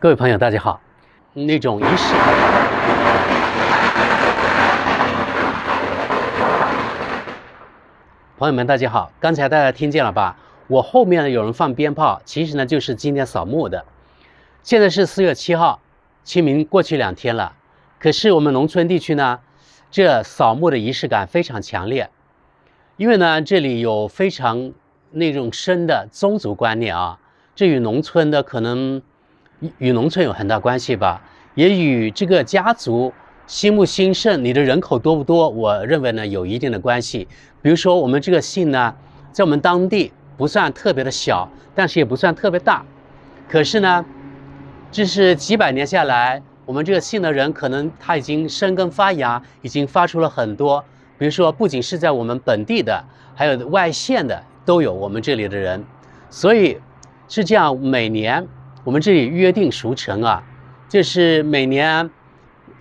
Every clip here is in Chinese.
各位朋友，大家好。那种仪式感，朋友们大家好。刚才大家听见了吧？我后面呢有人放鞭炮，其实呢就是今天扫墓的。现在是4月7号，清明过去2天了。可是我们农村地区呢，这扫墓的仪式感非常强烈，因为呢这里有非常那种深的宗族观念啊。这与农村的可能与农村有很大关系吧，也与这个家族兴不兴盛，你的人口多不多，我认为呢有一定的关系。比如说我们这个姓呢，在我们当地不算特别的小，但是也不算特别大。可是呢，这是几百年下来，我们这个姓的人可能他已经生根发芽，已经发出了很多。比如说，不仅是在我们本地的，还有外县的都有我们这里的人，所以是这样。每年我们这里约定俗成啊，就是每年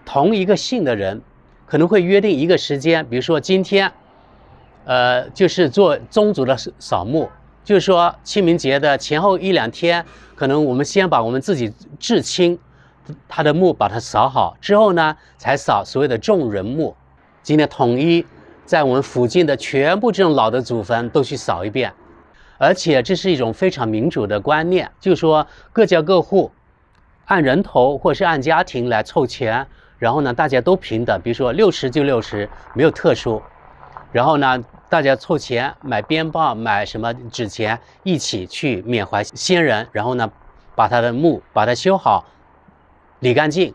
同一个姓的人可能会约定一个时间，比如说今天，就是做宗族的扫墓，就是说清明节的前后1、2天，可能我们先把我们自己至亲他的墓把它扫好，之后呢才扫所谓的众人墓。今天统一在我们附近的全部这种老的祖坟都去扫一遍。而且这是一种非常民主的观念，就是说各家各户按人头或是按家庭来凑钱，然后呢大家都平等，比如说60就60，没有特殊。然后呢大家凑钱买鞭炮，买什么纸钱，一起去缅怀先人，然后呢把他的墓把它修好理干净。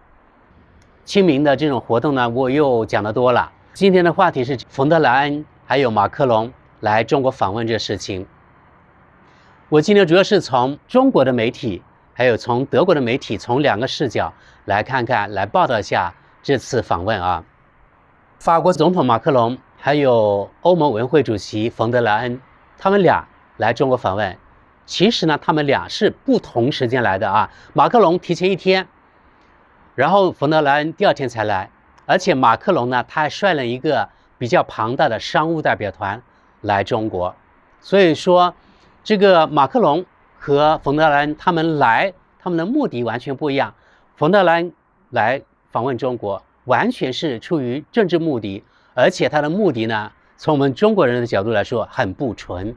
清明的这种活动呢我又讲得多了。今天的话题是冯德莱恩还有马克龙来中国访问这事情。我今天主要是从中国的媒体还有从德国的媒体，从2个视角来看看，来报道一下这次访问啊。法国总统马克龙还有欧盟委员会主席冯德莱恩，他们俩来中国访问。其实呢他们俩是不同时间来的啊，马克龙提前1天，然后冯德莱恩第2天才来。而且马克龙呢他还率领一个比较庞大的商务代表团来中国。所以说这个马克龙和冯德莱恩他们的目的完全不一样。冯德莱恩来访问中国完全是出于政治目的，而且他的目的呢从我们中国人的角度来说很不纯。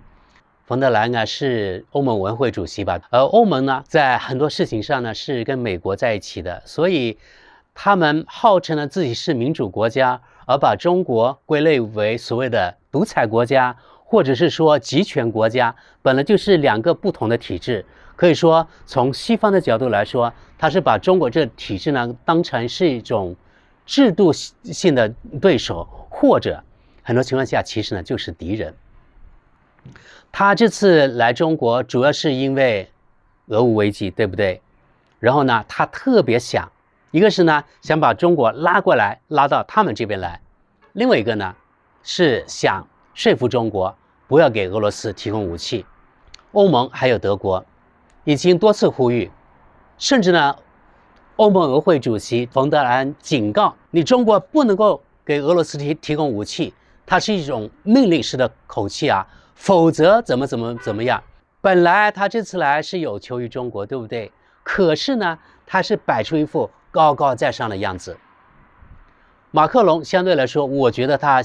冯德莱恩是欧盟委员会主席吧，而欧盟呢在很多事情上呢是跟美国在一起的，所以他们号称呢自己是民主国家，而把中国归类为所谓的独裁国家，或者是说集权国家，本来就是2个不同的体制。可以说从西方的角度来说，他是把中国这体制呢当成是一种制度性的对手，或者很多情况下其实呢就是敌人。他这次来中国主要是因为俄乌危机，对不对？然后呢他特别想，一个是呢想把中国拉过来，拉到他们这边来，另外一个呢是想说服中国不要给俄罗斯提供武器。欧盟还有德国已经多次呼吁，甚至呢欧盟委员会主席冯德莱恩警告你，中国不能够给俄罗斯提供武器，它是一种命令式的口气啊，否则怎么样。本来他这次来是有求于中国，对不对？可是呢他是摆出一副高高在上的样子。马克龙相对来说我觉得他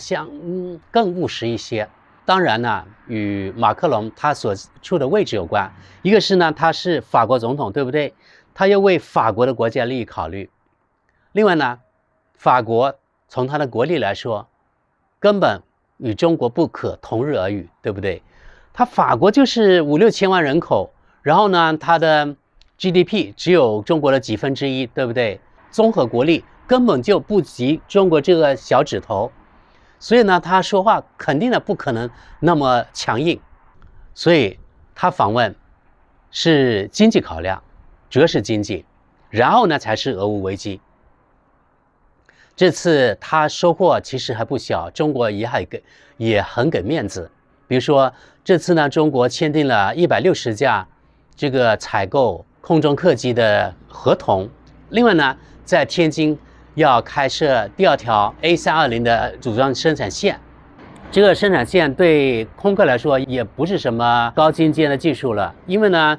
更务实一些。当然呢与马克龙他所处的位置有关，一个是呢他是法国总统，对不对？他要为法国的国家利益考虑。另外呢法国从他的国力来说根本与中国不可同日而语，对不对？他法国就是5、6千万人口，然后呢他的 GDP 只有中国的1/几，对不对？综合国力根本就不及中国这个小指头，所以呢他说话肯定的不可能那么强硬。所以他访问是经济考量，主要是经济，然后呢才是俄乌危机。这次他收获其实还不小，中国也很给面子。比如说这次呢中国签订了160架这个采购空中客机的合同。另外呢在天津要开设第2条 A320的组装生产线。这个生产线对空客来说也不是什么高精尖的技术了，因为呢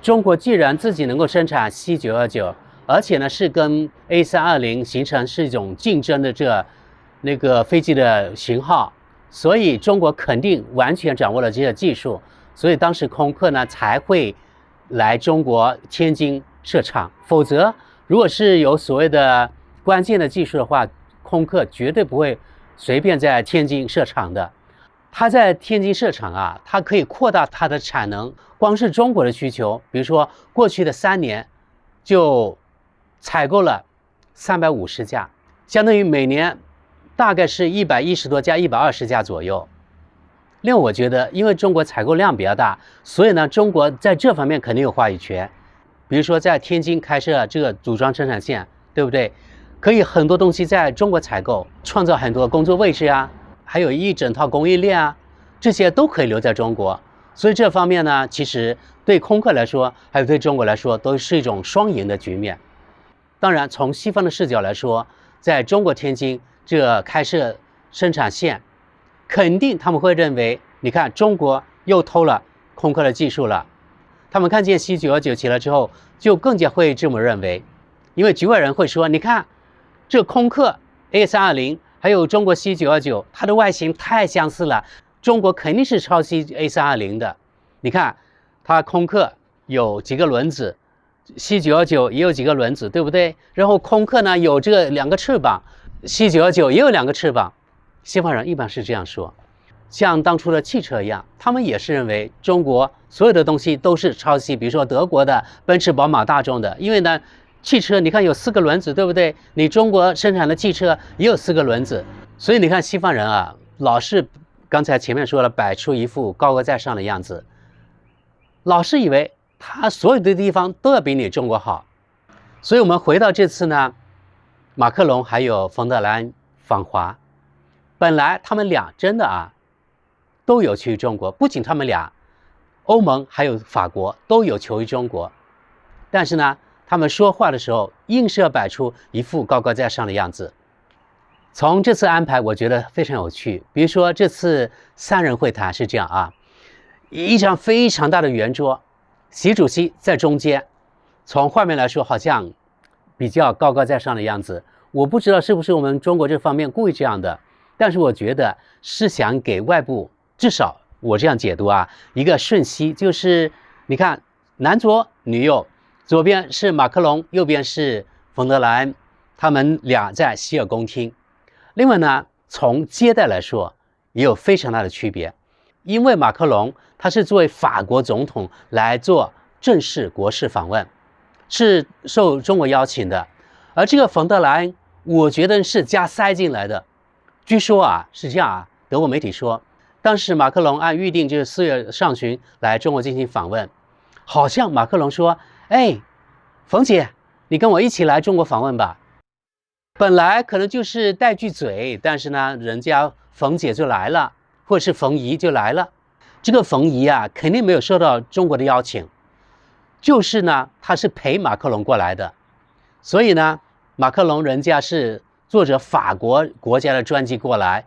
中国既然自己能够生产 C919，而且呢是跟 A320形成是一种竞争的那个飞机的型号，所以中国肯定完全掌握了这些技术，所以当时空客呢才会来中国天津设厂。否则，如果是有所谓的关键的技术的话，空客绝对不会随便在天津设厂的。它在天津设厂啊，它可以扩大它的产能。光是中国的需求，比如说过去的3年就采购了350架，相当于每年大概是110多架、120架左右。另外，我觉得因为中国采购量比较大，所以呢，中国在这方面肯定有话语权。比如说在天津开设这个组装生产线，对不对？可以很多东西在中国采购，创造很多工作位置啊，还有一整套供应链啊，这些都可以留在中国。所以这方面呢，其实对空客来说，还有对中国来说，都是一种双赢的局面。当然，从西方的视角来说，在中国天津这开设生产线，肯定他们会认为，你看中国又偷了空客的技术了。他们看见 C919起来之后，就更加会这么认为，因为局外人会说，你看这空客 A320 还有中国 C919，它的外形太相似了。中国肯定是抄袭 A320 的，你看，它空客有几个轮子 ，C919也有几个轮子，对不对？然后空客呢有这个2个翅膀 ，C919也有2个翅膀。西方人一般是这样说，像当初的汽车一样，他们也是认为中国所有的东西都是抄袭，比如说德国的奔驰、宝马、大众的，因为呢，汽车你看有4个轮子，对不对？你中国生产的汽车也有4个轮子，所以你看西方人啊，老是。刚才前面说了，摆出一副高高在上的样子，老是以为他所有的地方都要比你中国好。所以我们回到这次呢，马克龙还有冯德莱恩访华，本来他们俩真的啊都有求于中国，不仅他们俩，欧盟还有法国都有求于中国，但是呢，他们说话的时候硬是要摆出一副高高在上的样子。从这次安排，我觉得非常有趣。比如说，这次3人会谈是这样啊，一张非常大的圆桌，习主席在中间，从画面来说好像比较高高在上的样子。我不知道是不是我们中国这方面故意这样的，但是我觉得是想给外部，至少我这样解读啊，一个讯息，就是你看男左女右，左边是马克龙，右边是冯德莱恩，他们俩在希尔宫厅。另外呢，从接待来说，也有非常大的区别，因为马克龙他是作为法国总统来做正式国事访问，是受中国邀请的，而这个冯德莱恩，我觉得是加塞进来的。据说啊是这样啊，德国媒体说，当时马克龙按预定就是4月上旬来中国进行访问，好像马克龙说：“哎，冯姐，你跟我一起来中国访问吧。”本来可能就是带句嘴，但是呢，人家冯姐就来了，或者是冯姨就来了。这个冯姨啊，肯定没有受到中国的邀请，就是呢，他是陪马克龙过来的。所以呢，马克龙人家是坐着法国国家的专机过来，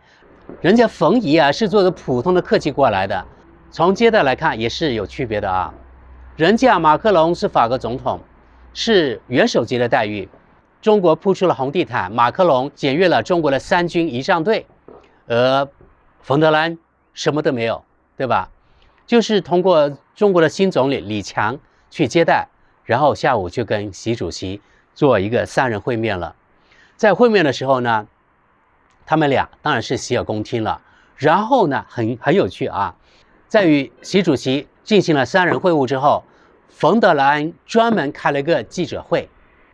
人家冯姨啊是坐着普通的客机过来的。从接待来看也是有区别的啊。人家马克龙是法国总统，是元首级的待遇。中国铺出了红地毯，马克龙检阅了中国的3军仪仗队，而冯德莱恩什么都没有，对吧？就是通过中国的新总理李强去接待，然后下午就跟习主席做一个3人会面了。在会面的时候呢，他们俩当然是洗耳恭听了。然后呢，很有趣啊，在与习主席进行了3人会晤之后，冯德莱恩专门开了一个记者会。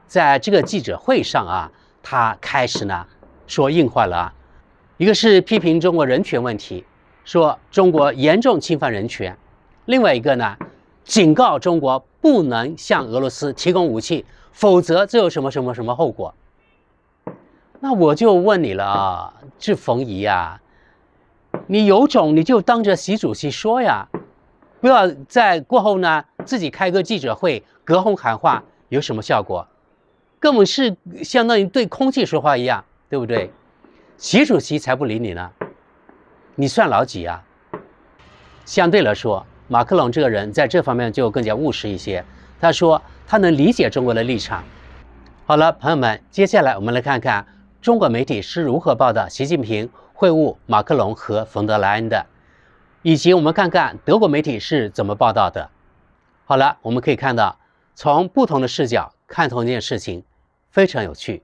在这个记者会上啊，他开始呢说硬话了啊，一个是批评中国人权问题，说中国严重侵犯人权；另外一个呢，警告中国不能向俄罗斯提供武器，否则这有什么什么什么后果。那我就问你了啊，这冯姨啊，你有种你就当着习主席说呀，不要在过后呢自己开个记者会隔空喊话，有什么效果？根本是相当于对空气说话一样，对不对？习主席才不理你呢，你算老几啊？相对来说，马克龙这个人在这方面就更加务实一些。他说他能理解中国的立场。好了，朋友们，接下来我们来看看中国媒体是如何报道习近平会晤马克龙和冯德莱恩的，以及我们看看德国媒体是怎么报道的。好了，我们可以看到，从不同的视角看同一件事情，非常有趣。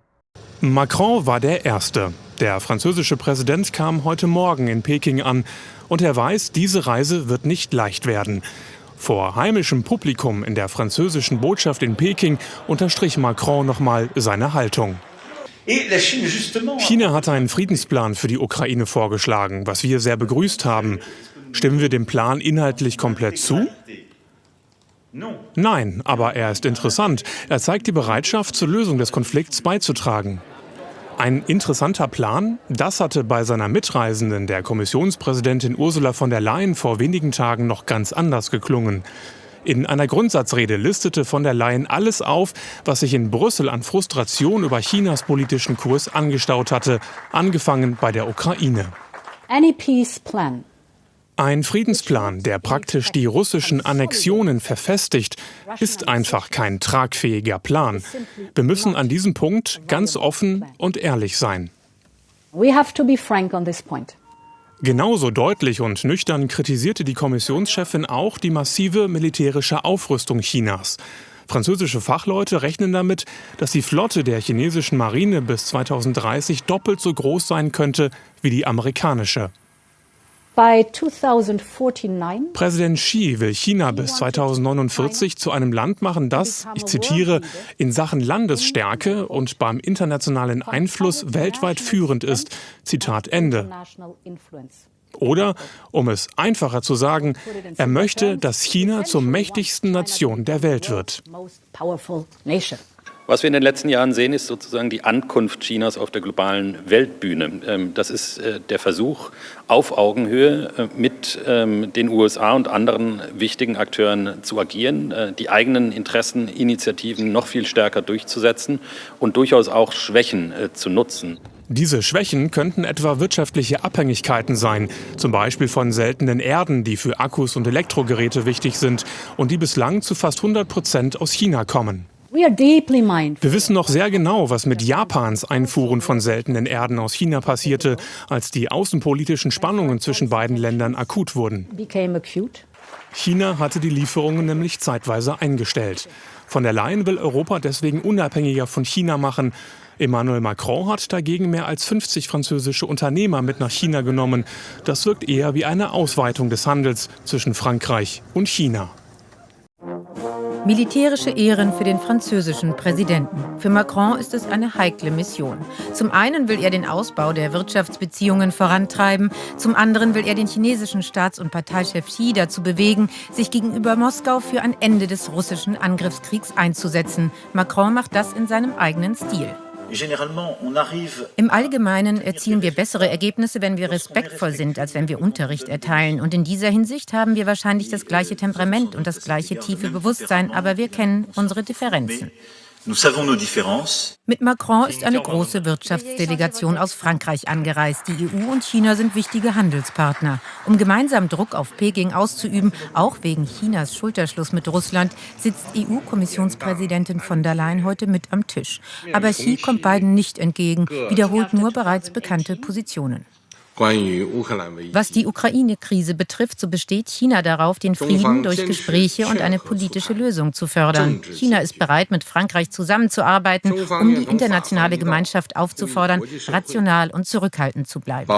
Macron war der Erste. Der französische Präsident kam heute Morgen in Peking an und er weiß, diese Reise wird nicht leicht werden. Vor heimischem Publikum in der französischen Botschaft in Peking unterstrich Macron nochmal seine Haltung. China hat einen Friedensplan für die Ukraine vorgeschlagen, was wir sehr begrüßt haben. Stimmen wir dem Plan inhaltlich komplett zu? Nein, aber er ist interessant. Er zeigt die Bereitschaft, zur Lösung des Konflikts beizutragen. Ein interessanter Plan, das hatte bei seiner Mitreisenden, der Kommissionspräsidentin Ursula von der Leyen, vor wenigen Tagen noch ganz anders geklungen. In einer Grundsatzrede listete von der Leyen alles auf, was sich in Brüssel an Frustration über Chinas politischen Kurs angestaut hatte, angefangen bei der Ukraine. Any peace plan. Ein Friedensplan, der praktisch die russischen Annexionen verfestigt, ist einfach kein tragfähiger Plan. Wir müssen an diesem Punkt ganz offen und ehrlich sein. We have to be frank on this point. Genauso deutlich und nüchtern kritisierte die Kommissionschefin auch die massive militärische Aufrüstung Chinas. Französische Fachleute rechnen damit, dass die Flotte der chinesischen Marine bis 2030 doppelt so groß sein könnte wie die amerikanische. By 2049, Präsident Xi will China bis 2049 zu einem Land machen, das, ich zitiere, in Sachen Landesstärke und beim internationalen Einfluss weltweit führend ist. Zitat Ende. Oder, um es einfacher zu sagen, er möchte, dass China zur mächtigsten Nation der Welt wird. Was wir in den letzten Jahren sehen, ist sozusagen die Ankunft Chinas auf der globalen Weltbühne. Das ist der Versuch, auf Augenhöhe mit den USA und anderen wichtigen Akteuren zu agieren, die eigenen Interesseninitiativen noch viel stärker durchzusetzen und durchaus auch Schwächen zu nutzen. Diese Schwächen könnten etwa wirtschaftliche Abhängigkeiten sein, zum Beispiel von seltenen Erden, die für Akkus und Elektrogeräte wichtig sind und die bislang zu fast 100% aus China kommen. Wir wissen noch sehr genau, was mit Japans Einfuhren von seltenen Erden aus China passierte, als die außenpolitischen Spannungen zwischen beiden Ländern akut wurden. China hatte die Lieferungen nämlich zeitweise eingestellt. Von der Leyen will Europa deswegen unabhängiger von China machen. Emmanuel Macron hat dagegen mehr als 50 französische Unternehmer mit nach China genommen. Das wirkt eher wie eine Ausweitung des Handels zwischen Frankreich und China. Militärische Ehren für den französischen Präsidenten. Für Macron ist es eine heikle Mission. Zum einen will er den Ausbau der Wirtschaftsbeziehungen vorantreiben, zum anderen will er den chinesischen Staats- und Parteichef Xi dazu bewegen, sich gegenüber Moskau für ein Ende des russischen Angriffskriegs einzusetzen. Macron macht das in seinem eigenen Stil. Im Allgemeinen erzielen wir bessere Ergebnisse, wenn wir respektvoll sind, als wenn wir Unterricht erteilen. Und in dieser Hinsicht haben wir wahrscheinlich das gleiche Temperament und das gleiche tiefe Bewusstsein, aber wir kennen unsere Differenzen. Mit Macron ist eine große Wirtschaftsdelegation aus Frankreich angereist. Die EU und China sind wichtige Handelspartner. Um gemeinsam Druck auf Peking auszuüben, auch wegen Chinas Schulterschluss mit Russland, sitzt EU-Kommissionspräsidentin von der Leyen heute mit am Tisch. Aber Xi kommt beiden nicht entgegen, wiederholt nur bereits bekannte Positionen. Was die Ukraine-Krise betrifft, so besteht China darauf, den Frieden durch Gespräche und eine politische Lösung zu fördern. China ist bereit, mit Frankreich zusammenzuarbeiten, um die internationale Gemeinschaft aufzufordern, rational und zurückhaltend zu bleiben.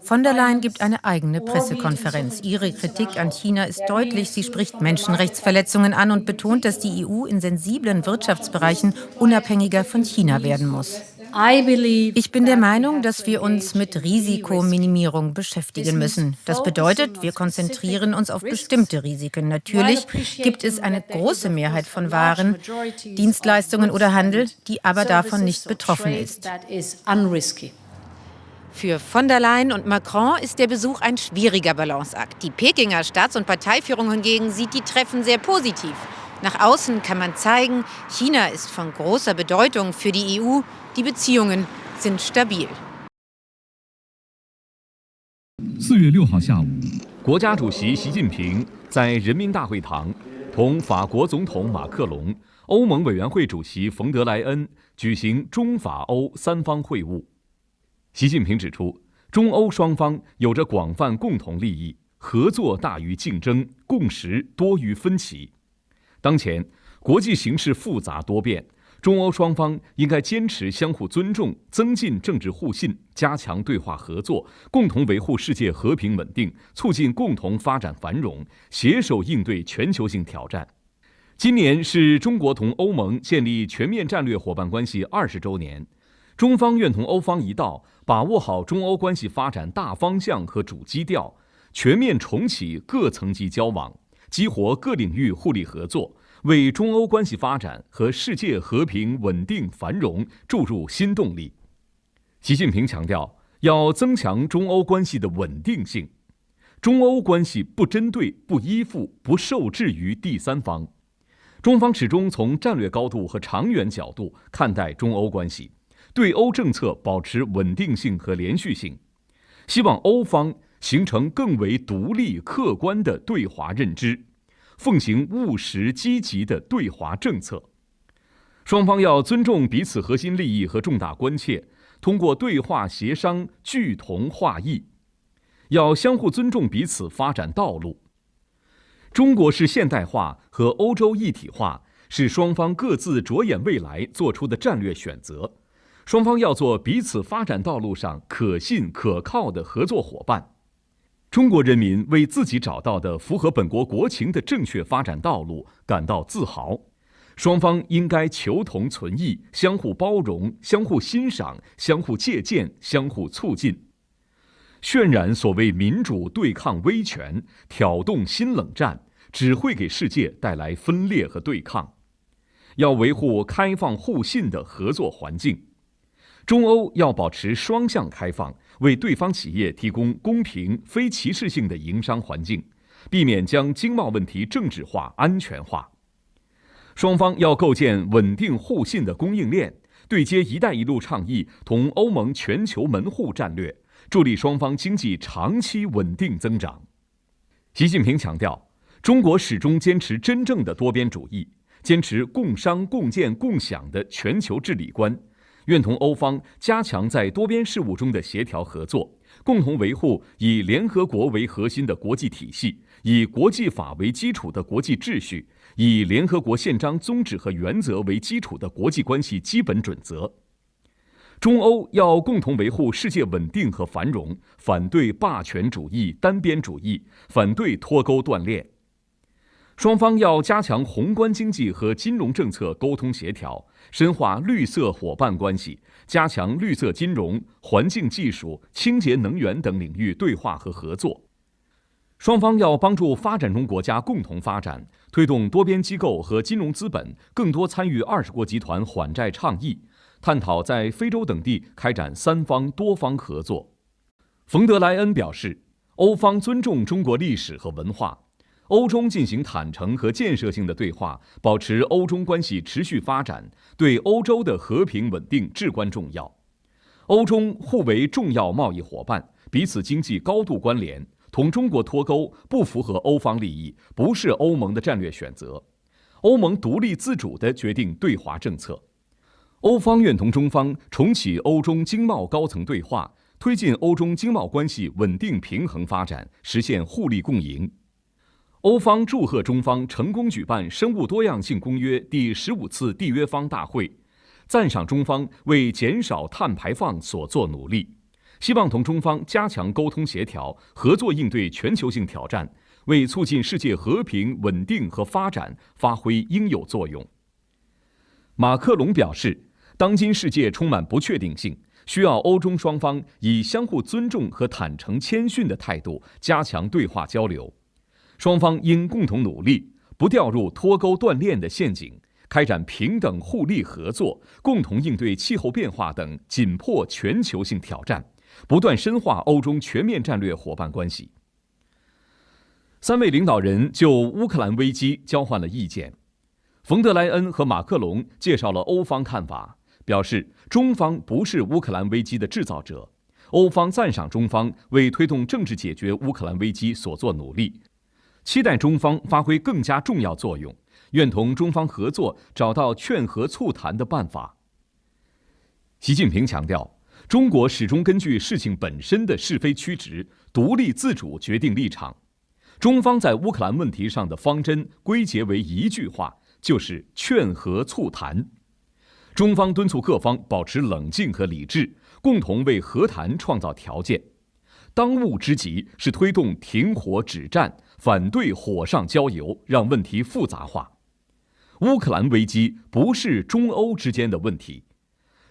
Von der Leyen gibt eine eigene Pressekonferenz. Ihre Kritik an China ist deutlich. Sie spricht Menschenrechtsverletzungen an und betont, dass die EU in sensiblen Wirtschaftsbereichen unabhängiger von China werden muss. Ich bin der Meinung, dass wir uns mit Risikominimierung beschäftigen müssen. Das bedeutet, wir konzentrieren uns auf bestimmte Risiken. Natürlich gibt es eine große Mehrheit von Waren, Dienstleistungen oder Handel, die aber davon nicht betroffen ist. Für von der Leyen und Macron ist der Besuch ein schwieriger Balanceakt. Die Pekinger Staats- und Parteiführung hingegen sieht die Treffen sehr positiv. Nach außen kann man zeigen, China ist von großer Bedeutung für die EU. Die Beziehungen sind stabil. 4月6号下午，国家主席习近平在人民大会堂同法国总统马克龙、欧盟委员会主席冯德莱恩举行中法欧三方会晤。习近平指出，中欧双方有着广泛共同利益，合作大于竞争，共识多于分歧。当前国际形势复杂多变，中欧双方应该坚持相互尊重，增进政治互信，加强对话合作，共同维护世界和平稳定，促进共同发展繁荣，携手应对全球性挑战。今年是中国同欧盟建立全面战略伙伴关系20周年，中方愿同欧方一道，把握好中欧关系发展大方向和主基调，全面重启各层级交往，激活各领域互利合作，为中欧关系发展和世界和平稳定繁荣注入新动力。习近平强调，要增强中欧关系的稳定性，中欧关系不针对、不依附、不受制于第三方。中方始终从战略高度和长远角度看待中欧关系，对欧政策保持稳定性和连续性，希望欧方形成更为独立客观的对华认知，奉行务实积极的对华政策。双方要尊重彼此核心利益和重大关切，通过对话协商聚同化异，要相互尊重彼此发展道路。中国式现代化和欧洲一体化是双方各自着眼未来做出的战略选择，双方要做彼此发展道路上可信可靠的合作伙伴。中国人民为自己找到的符合本国国情的正确发展道路感到自豪，双方应该求同存异，相互包容，相互欣赏，相互借鉴，相互促进。渲染所谓民主对抗威权，挑动新冷战，只会给世界带来分裂和对抗。要维护开放互信的合作环境，中欧要保持双向开放，为对方企业提供公平、非歧视性的营商环境，避免将经贸问题政治化、安全化。双方要构建稳定互信的供应链，对接“一带一路”倡议同欧盟全球门户战略，助力双方经济长期稳定增长。习近平强调，中国始终坚持真正的多边主义，坚持共商共建共享的全球治理观，愿同欧方加强在多边事务中的协调合作，共同维护以联合国为核心的国际体系，以国际法为基础的国际秩序，以联合国宪章宗旨和原则为基础的国际关系基本准则。中欧要共同维护世界稳定和繁荣，反对霸权主义、单边主义，反对脱钩断链。双方要加强宏观经济和金融政策沟通协调，深化绿色伙伴关系，加强绿色金融、环境技术、清洁能源等领域对话和合作。双方要帮助发展中国家共同发展，推动多边机构和金融资本更多参与20国集团缓债倡议，探讨在非洲等地开展三方多方合作。冯德莱恩表示，欧方尊重中国历史和文化，欧中进行坦诚和建设性的对话，保持欧中关系持续发展，对欧洲的和平稳定至关重要。欧中互为重要贸易伙伴，彼此经济高度关联，同中国脱钩不符合欧方利益，不是欧盟的战略选择。欧盟独立自主地决定对华政策。欧方愿同中方重启欧中经贸高层对话，推进欧中经贸关系稳定平衡发展，实现互利共赢。欧方祝贺中方成功举办生物多样性公约第15次缔约方大会，赞赏中方为减少碳排放所作努力，希望同中方加强沟通协调，合作应对全球性挑战，为促进世界和平稳定和发展发挥应有作用。马克龙表示，当今世界充满不确定性，需要欧中双方以相互尊重和坦诚谦逊的态度加强对话交流。双方应共同努力，不掉入脱钩断链的陷阱，开展平等互利合作，共同应对气候变化等紧迫全球性挑战，不断深化欧中全面战略伙伴关系。三位领导人就乌克兰危机交换了意见。冯德莱恩和马克龙介绍了欧方看法，表示中方不是乌克兰危机的制造者，欧方赞赏中方为推动政治解决乌克兰危机所做努力，期待中方发挥更加重要作用，愿同中方合作找到劝和促谈的办法。习近平强调，中国始终根据事情本身的是非曲直，独立自主决定立场。中方在乌克兰问题上的方针归结为一句话，就是劝和促谈。中方敦促各方保持冷静和理智，共同为和谈创造条件。当务之急是推动停火止战，反对火上浇油，让问题复杂化。乌克兰危机不是中欧之间的问题，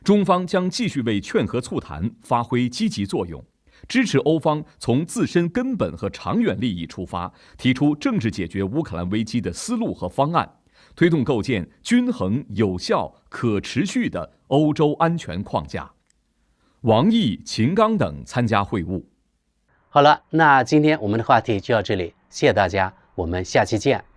中方将继续为劝和促谈发挥积极作用，支持欧方从自身根本和长远利益出发，提出政治解决乌克兰危机的思路和方案，推动构建均衡、有效、可持续的欧洲安全框架。王毅、秦刚等参加会晤。好了，那今天我们的话题就到这里，谢谢大家，我们下期见。